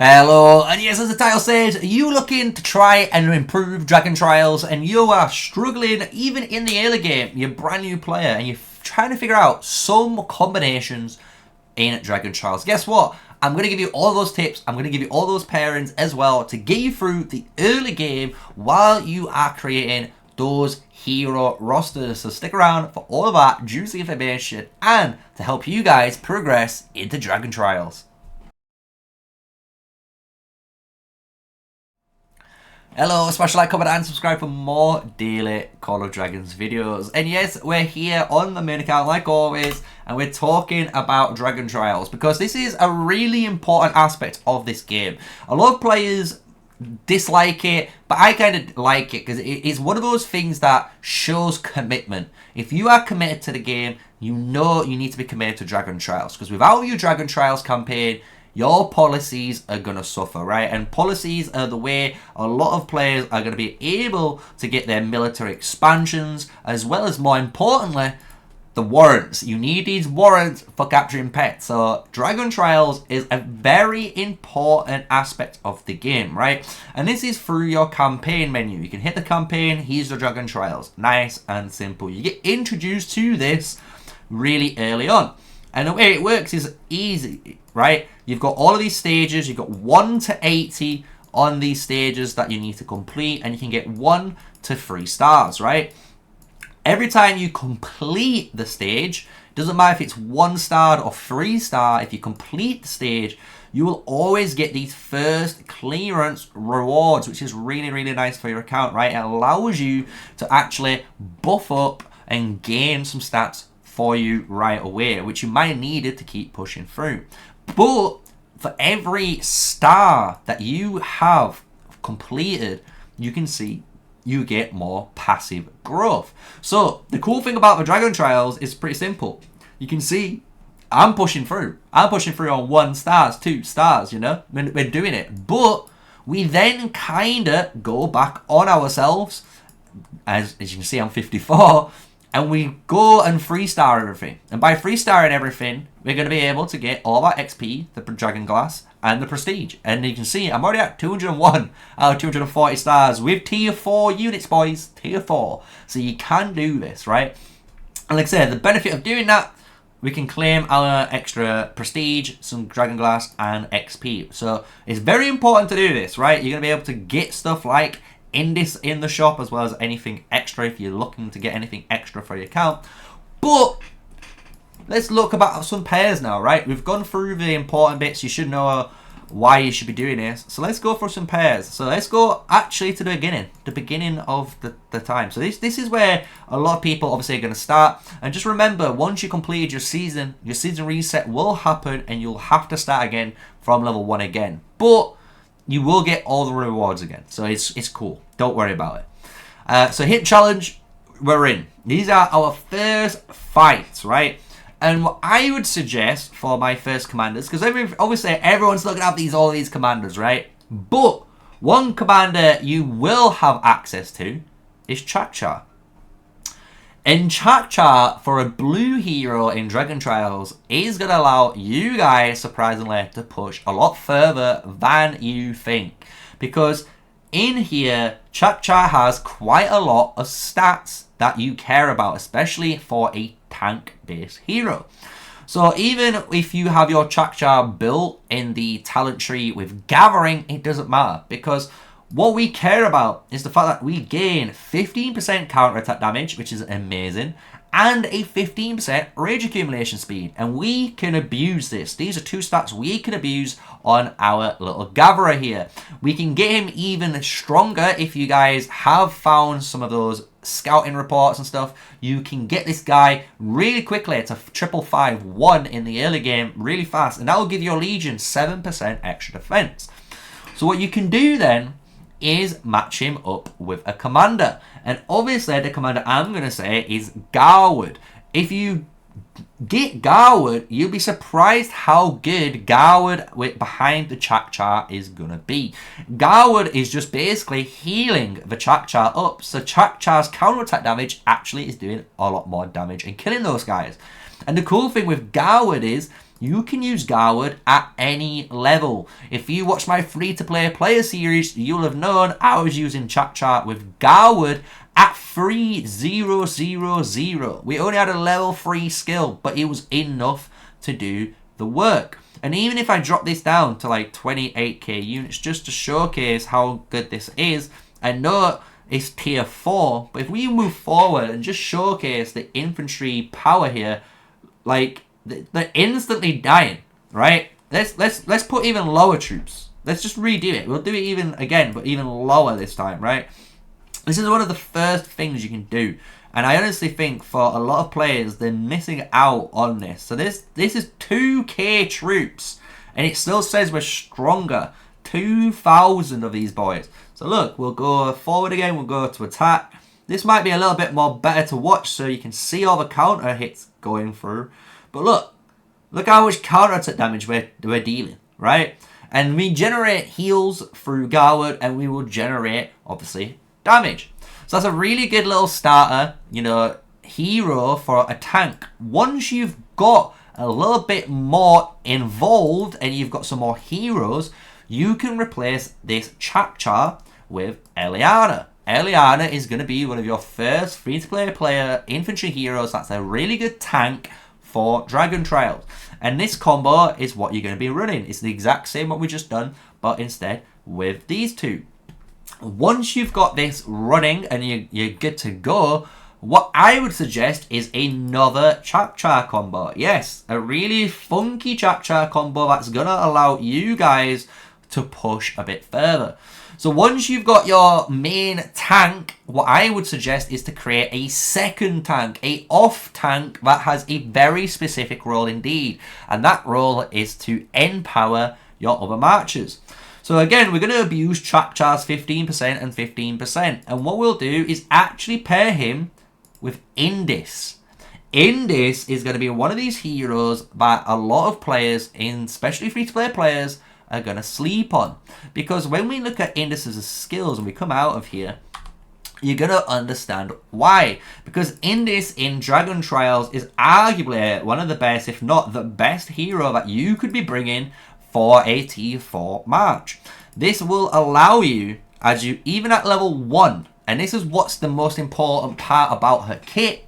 Hello, and yes, as the title says, are you looking to try and improve Dragon Trials and you are struggling even in the early game, you're a brand new player and you're trying to figure out some combinations in Dragon Trials? Guess what? I'm going to give you all those tips, I'm going to give you all those pairings as well to get you through the early game while you are creating those hero rosters. So stick around for all of that juicy information and to help you guys progress into Dragon Trials. Hello, smash the like, comment and subscribe for more daily Call of Dragons videos. And yes, we're here on the main account like always, and we're talking about Dragon Trials because this is a really important aspect of this game. A lot of players dislike it, but I kind of like it because it's one of those things that shows commitment. If you are committed to the game, you know you need to be committed to Dragon Trials, because without your Dragon Trials campaign, your policies are going to suffer, right? And policies are the way a lot of players are going to be able to get their military expansions, as well as, more importantly, the warrants. You need these warrants for capturing pets. So Dragon Trials is a very important aspect of the game, right? And this is through your campaign menu. You can hit the campaign, here's the Dragon Trials. Nice and simple. You get introduced to this really early on. And the way it works is easy, right? You've got all of these stages. You've got 1 to 80 on these stages that you need to complete. And you can get 1 to 3 stars, right? Every time you complete the stage, doesn't matter if it's 1 star or 3 star, if you complete the stage, you will always get these first clearance rewards, which is really, really nice for your account, right? It allows you to actually buff up and gain some stats for you right away, which you might have needed to keep pushing through. But for every star that you have completed, you can see you get more passive growth. So the cool thing about the Dragon Trials is pretty simple. You can see I'm pushing through. I'm pushing through on 1 stars, 2 stars, you know. We're doing it. But we then kind of go back on ourselves. As you can see, I'm 54. And we go and 3-star everything. And by 3-starring everything, we're going to be able to get all that XP, the Dragon Glass, and the Prestige. And you can see I'm already at 201 out of 240 stars with tier 4 units, boys. Tier 4. So you can do this, right? And like I said, the benefit of doing that, we can claim our extra Prestige, some Dragon Glass, and XP. So it's very important to do this, right? You're going to be able to get stuff like in the shop, as well as anything extra if you're looking to get anything extra for your account. But let's look about some pairs now, right? We've gone through the important bits. You should know why you should be doing this. So let's go for some pairs. So let's go actually to the beginning of the time. So this is where a lot of people obviously are going to start. And just remember, once you completed your season reset will happen and you'll have to start again from level 1 again. But you will get all the rewards again. So it's cool. Don't worry about it. So hit challenge, we're in. These are our first fights, right? And what I would suggest for my first commanders, because obviously everyone's looking at all these commanders, right? But one commander you will have access to is Chakcha. And Chakcha, for a blue hero in Dragon Trials, is going to allow you guys, surprisingly, to push a lot further than you think. Because in here, Chakcha has quite a lot of stats that you care about, especially for a tank-based hero. So even if you have your Chakcha built in the talent tree with Gathering, it doesn't matter. Because what we care about is the fact that we gain 15% counterattack damage, which is amazing, and a 15% rage accumulation speed. And we can abuse this. These are 2 stats we can abuse on our little gatherer here. We can get him even stronger if you guys have found some of those scouting reports and stuff. You can get this guy really quickly. It's a 555-1 in the early game really fast. And that will give your Legion 7% extra defense. So what you can do then is match him up with a commander. And obviously the commander I'm going to say is Garwood. If you get Garwood, you'll be surprised how good Garwood behind the Chakcha is going to be. Garwood is just basically healing the Chakcha up. So Chakcha's counterattack damage actually is doing a lot more damage and killing those guys. And the cool thing with Garwood is you can use Garwood at any level. If you watch my free-to-play player series, you'll have known I was using Chakcha with Garwood at 3000. We only had a level 3 skill, but it was enough to do the work. And even if I drop this down to like 28k units just to showcase how good this is, I know it's tier 4, but if we move forward and just showcase the infantry power here, like they're instantly dying, right? Let's put even lower troops. Let's just redo it. We'll do it even again, but even lower this time, right? This is one of the first things you can do. And I honestly think for a lot of players, they're missing out on this. So this is 2k troops. And it still says we're stronger. 2,000 of these boys. So look, we'll go forward again. We'll go to attack. This might be a little bit more better to watch so you can see all the counter hits going through. But look how much counter-attack damage we're dealing, right? And we generate heals through Garwood, and we will generate, obviously, damage. So that's a really good little starter, you know, hero for a tank. Once you've got a little bit more involved and you've got some more heroes, you can replace this Chakcha with Eliana. Eliana is going to be one of your first free-to-play player infantry heroes. That's a really good tank for Dragontrials. And this combo is what you're going to be running. It's the exact same what we just done, but instead with these two. Once you've got this running and you're good to go, what I would suggest is another Chakcha combo. Yes, a really funky Chakcha combo that's going to allow you guys to push a bit further. So once you've got your main tank, what I would suggest is to create a second tank, a off tank that has a very specific role indeed. And that role is to empower your other marchers. So again, we're going to abuse Chakcha's 15% and 15%. And what we'll do is actually pair him with Indis. Indis is going to be one of these heroes that a lot of players, especially free-to-play players, are going to sleep on. Because when we look at Indis's skills and we come out of here, you're going to understand why. Because Indis in Dragontrials is arguably one of the best, if not the best hero that you could be bringing for a T4 march. This will allow you, as you even at level 1, and this is what's the most important part about her kit,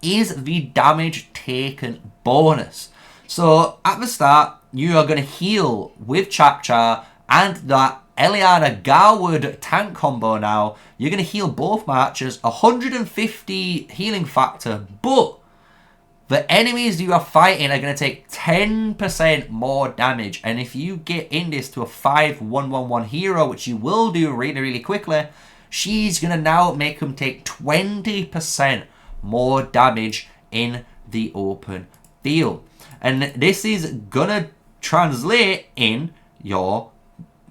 is the damage taken bonus. So at the start, you are going to heal with Chakcha and that Eliana Garwood tank combo now. You're going to heal both marchers, 150 healing factor, but the enemies you are fighting are going to take 10% more damage. And if you get Indis to a 5-1-1-1 hero, which you will do really, really quickly, she's going to now make them take 20% more damage in the open field. And this is going to translate in your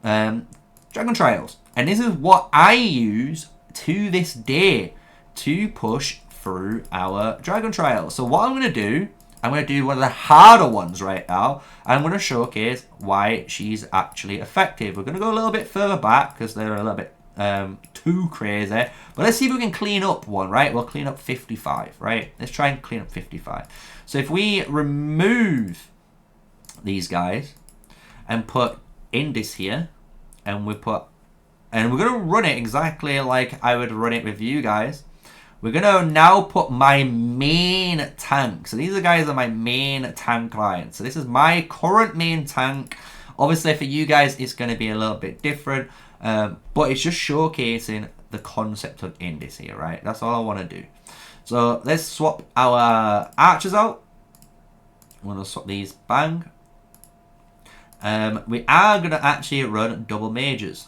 Dragontrials. And this is what I use to this day to push through our Dragontrials. So what I'm going to do, I'm going to do one of the harder ones right now. I'm going to showcase why she's actually effective. We're going to go a little bit further back because they're a little bit too crazy. But let's see if we can clean up one, right? We'll clean up 55, right? Let's try and clean up 55. So if we remove these guys and put Indis here, and we're going to run it exactly like I would run it with you guys. We're going to now put my main tank. So these are guys are my main tank clients. So this is my current main tank. Obviously for you guys, it's going to be a little bit different. But it's just showcasing the concept of Indis here, right? That's all I want to do. So let's swap our archers out. I'm going to swap these, bang. We are going to actually run double majors.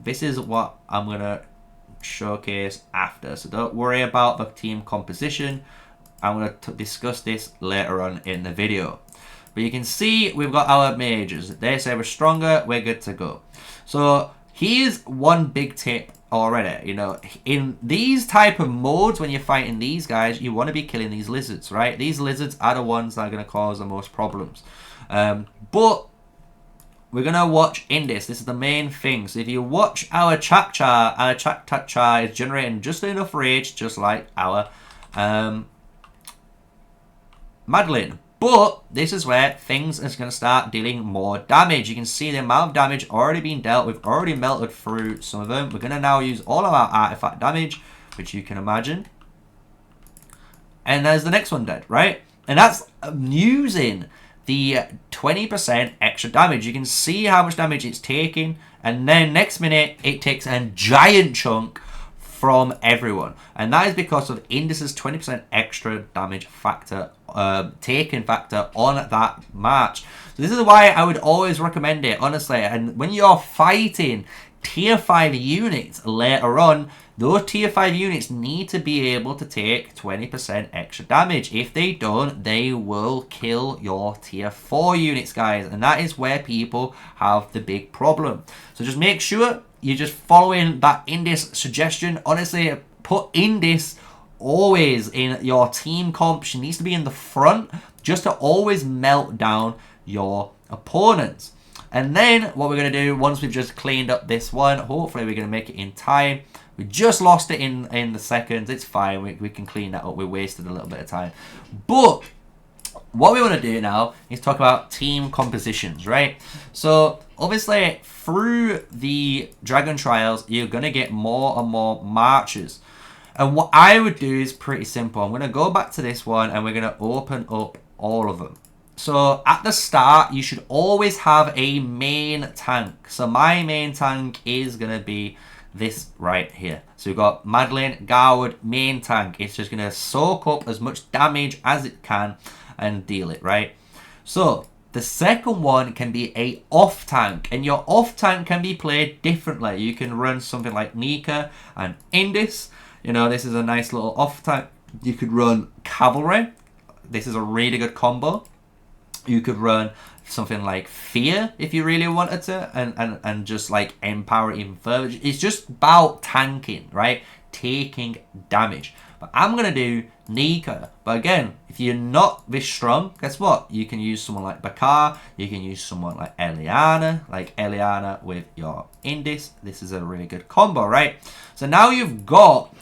This is what I'm going to showcase after. So don't worry about the team composition. I'm going to discuss this later on in the video. But you can see we've got our majors. They say we're stronger, we're good to go. So here's one big tip already. You know, in these type of modes, when you're fighting these guys, you want to be killing these lizards, right? These lizards are the ones that are going to cause the most problems. But we're going to watch Indis. This is the main thing. So if you watch our Chakcha is generating just enough rage, just like our Madeline. But this is where things is going to start dealing more damage. You can see the amount of damage already being dealt. We've already melted through some of them. We're going to now use all of our artifact damage, which you can imagine. And there's the next one dead, right? And that's using the 20% extra damage. You can see how much damage it's taking. And then next minute, it takes a giant chunk from everyone. And that is because of Indus's 20% extra damage factor, taken factor on that march. So this is why I would always recommend it, honestly. And when you're fighting tier 5 units later on, those tier 5 units need to be able to take 20% extra damage. If they don't, they will kill your tier 4 units, guys. And that is where people have the big problem. So just make sure you're just following that Indus suggestion. Honestly, put Indus always in your team comp. She needs to be in the front just to always melt down your opponents. And then what we're going to do, once we've just cleaned up this one, hopefully we're going to make it in time. We just lost it in the seconds. It's fine. We can clean that up. We wasted a little bit of time. But what we want to do now is talk about team compositions, right? So obviously through the Dragon Trials, you're going to get more and more marches. And what I would do is pretty simple. I'm going to go back to this one and we're going to open up all of them. So at the start, you should always have a main tank. So my main tank is going to be this right here. So we've got Madeline, Garwood, main tank. It's just going to soak up as much damage as it can and deal it, right? So the second one can be a off tank, and your off tank can be played differently. You can run something like Nika and Indus. You know, this is a nice little off tank. You could run Cavalry. This is a really good combo. You could run something like Fear if you really wanted to, and just like empower it even further. It's just about tanking, right? Taking damage. But I'm going to do Nika. But again, if you're not this strong, guess what? You can use someone like Bakar. You can use someone like Eliana with your Indus. This is a really good combo, right? So now you've got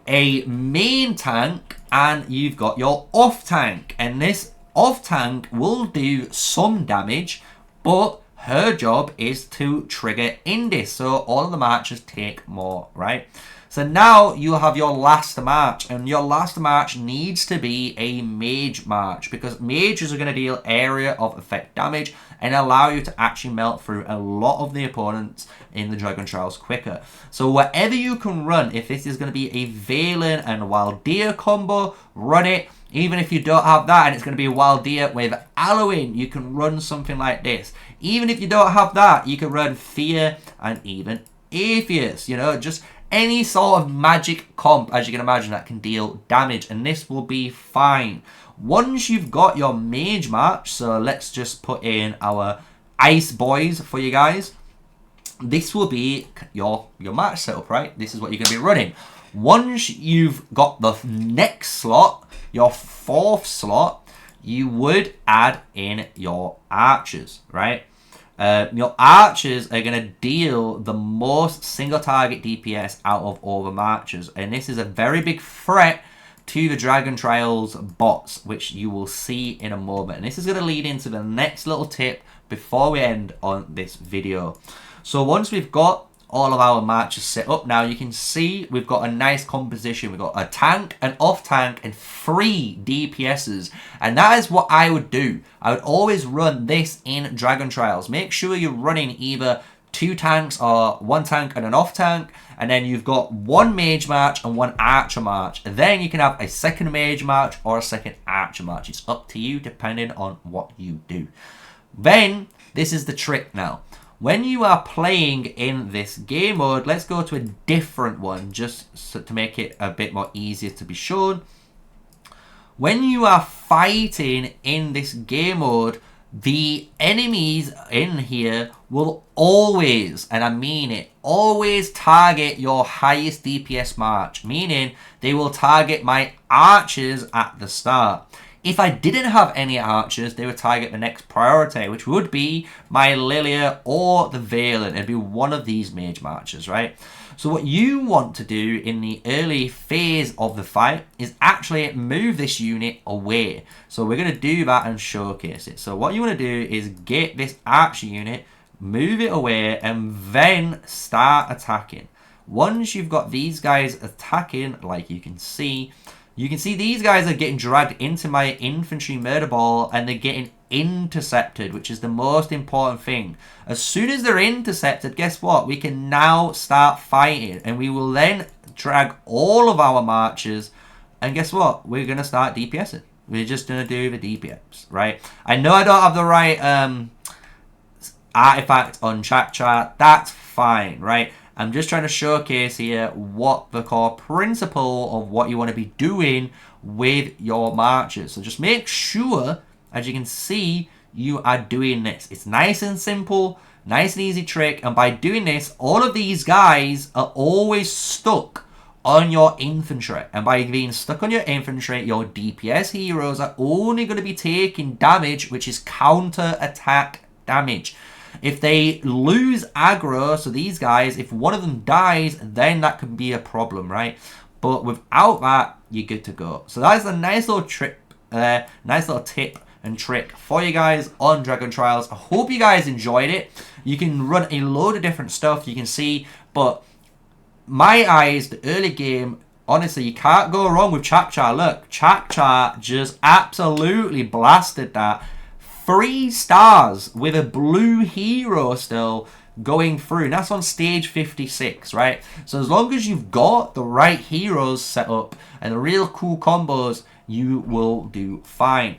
a main tank and you've got your off tank. And this off tank will do some damage, but her job is to trigger Indus. So all of the marches take more, right? So now you have your last march, and your last march needs to be a mage march, because mages are going to deal area of effect damage and allow you to actually melt through a lot of the opponents in the Dragon Trials quicker. So whatever you can run, if this is going to be a Valen and Waldeer combo, run it. Even if you don't have that and it's going to be a Waldeer with Alwyn, you can run something like this. Even if you don't have that, you can run Fear and even Atheist. You know, just any sort of magic comp, as you can imagine, that can deal damage. And this will be fine. Once you've got your mage march, so let's just put in our ice boys for you guys. This will be your march setup, right? This is what you're going to be running. Once you've got the next slot, your fourth slot, you would add in your archers, right? Your archers are going to deal the most single target DPS out of all the marchers. And this is a very big threat to the Dragon Trials bots, which you will see in a moment. And this is going to lead into the next little tip before we end on this video. So once we've got all of our marches set up now, you can see we've got a nice composition. We've got a tank, an off tank, and 3 DPSs. And that is what I would do. I would always run this in Dragon Trials. Make sure you're running either 2 tanks or 1 tank and an off tank. And then you've got 1 mage march and 1 archer march. And then you can have a second mage march or a second archer march. It's up to you depending on what you do. Then, this is the trick now. When you are playing in this game mode, let's go to a different one just so to make it a bit more easier to be shown. When you are fighting in this game mode, the enemies in here will always, and I mean it, always target your highest DPS march, meaning they will target my archers at the start. If I didn't have any archers, they would target the next priority, which would be my Lilia or the Valen. It'd be one of these mage marchers, right? So what you want to do in the early phase of the fight is actually move this unit away. So we're going to do that and showcase it. So what you want to do is get this archer unit, move it away, and then start attacking. Once you've got these guys attacking, like you can see these guys are getting dragged into my infantry murder ball, and they're getting intercepted, which is the most important thing. As soon as they're intercepted, guess what? We can now start fighting, and we will then drag all of our marchers, and guess what? We're going to start DPSing. We're just going to do the DPS, right? I know I don't have the right artifact on Chakcha. That's fine, right? I'm just trying to showcase here what the core principle of what you want to be doing with your marchers. So just make sure, as you can see, you are doing this. It's nice and simple, nice and easy trick. And by doing this, all of these guys are always stuck on your infantry. And by being stuck on your infantry, your DPS heroes are only going to be taking damage, which is counter-attack damage. If they lose aggro, so these guys, if one of them dies, then that can be a problem, right? But without that, you're good to go. So that's a nice little trick, nice little tip and trick for you guys on Dragontrials. I hope you guys enjoyed it. You can run a load of different stuff, you can see, but my eyes, the early game, honestly, you can't go wrong with Chakcha. Look, Chakcha just absolutely blasted that. 3 stars with a blue hero still going through, and that's on stage 56, right? So as long as you've got the right heroes set up and the real cool combos, you will do fine.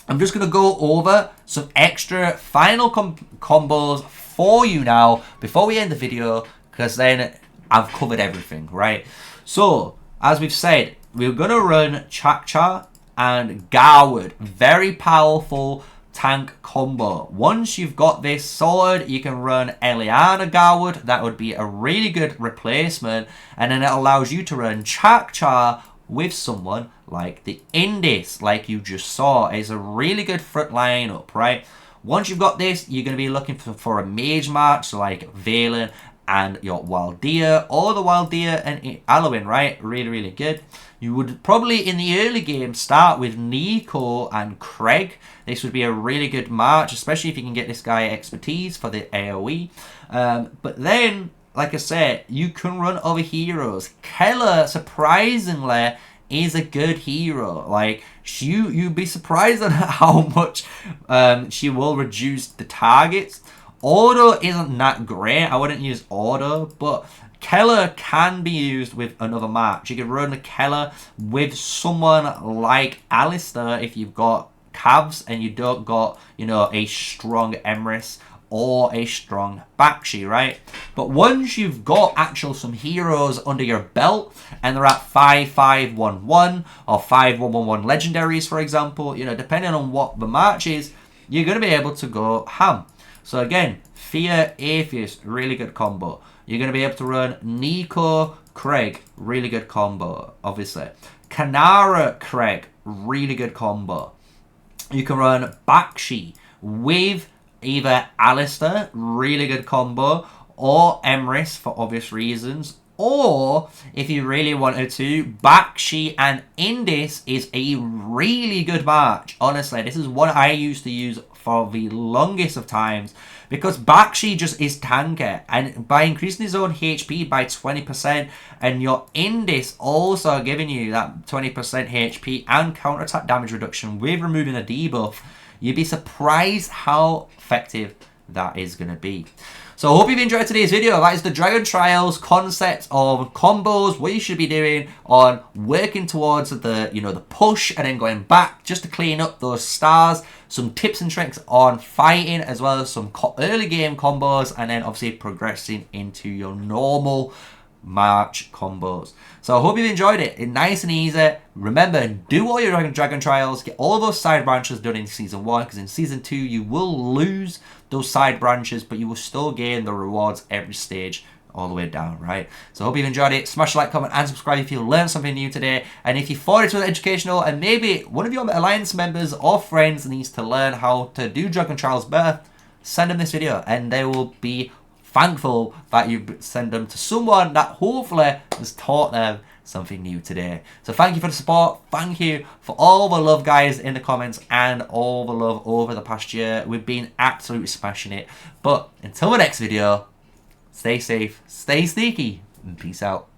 I'm just going to go over some extra final combos for you now before we end the video, because then I've covered everything, right? So as we've said, we're going to run Chakcha and Garwood. Very powerful tank combo. Once you've got this sorted, you can run Eliana Garwood. That would be a really good replacement, and then it allows you to run Chakcha with someone like the Indis, like you just saw. It's a really good front lineup, right? Once you've got this, you're going to be looking for a mage march, so like Valen and your Waldia, or the Waldia and Alwyn, right? Really, really good. You would probably, in the early game, start with Nico and Craig. This would be a really good march, especially if you can get this guy expertise for the AoE. But then, like I said, you can run other heroes. Keller, surprisingly, is a good hero. Like, you'd be surprised at how much she will reduce the targets. Auto isn't that great. I wouldn't use Auto, but Keller can be used with another match. You can run Keller with someone like Alistair if you've got Cavs and you don't got, you know, a strong Emrys or a strong Bakshi, right? But once you've got some heroes under your belt and they're at 5511 or 5111 legendaries, for example, you know, depending on what the match is, you're going to be able to go ham. So again, Fear Atheist, really good combo. You're going to be able to run Nico Craig, really good combo, obviously. Kanara Craig, really good combo. You can run Bakshi with either Alistair, really good combo, or Emrys for obvious reasons. Or, if you really wanted to, Bakshi and Indis is a really good match. Honestly, this is what I used to use for the longest of times, because Bakshi just is tanker, and by increasing his own HP by 20%, and your Indis also giving you that 20% HP and counterattack damage reduction with removing a debuff, you'd be surprised how effective that is going to be. So I hope you've enjoyed today's video. That is the Dragontrials concept of combos, what you should be doing on working towards the, you know, the push and then going back just to clean up those stars. Some tips and tricks on fighting, as well as some early game combos, and then obviously progressing into your normal March combos. So I hope you've enjoyed it. It's nice and easy. Remember, do all your Dragontrials, get all those side branches done in Season 1, because in Season 2 you will lose those side branches, but you will still gain the rewards every stage all the way down, right? So I hope you've enjoyed it. Smash the like, comment, and subscribe if you learned something new today. And if you thought it was educational and maybe one of your Alliance members or friends needs to learn how to do Dragontrials better, send them this video and they will be thankful that you send them to someone that hopefully has taught them something new today. So thank you for the support. Thank you for all the love, guys, in the comments and all the love over the past year. We've been absolutely smashing it. But until the next video, stay safe, stay sneaky, and peace out.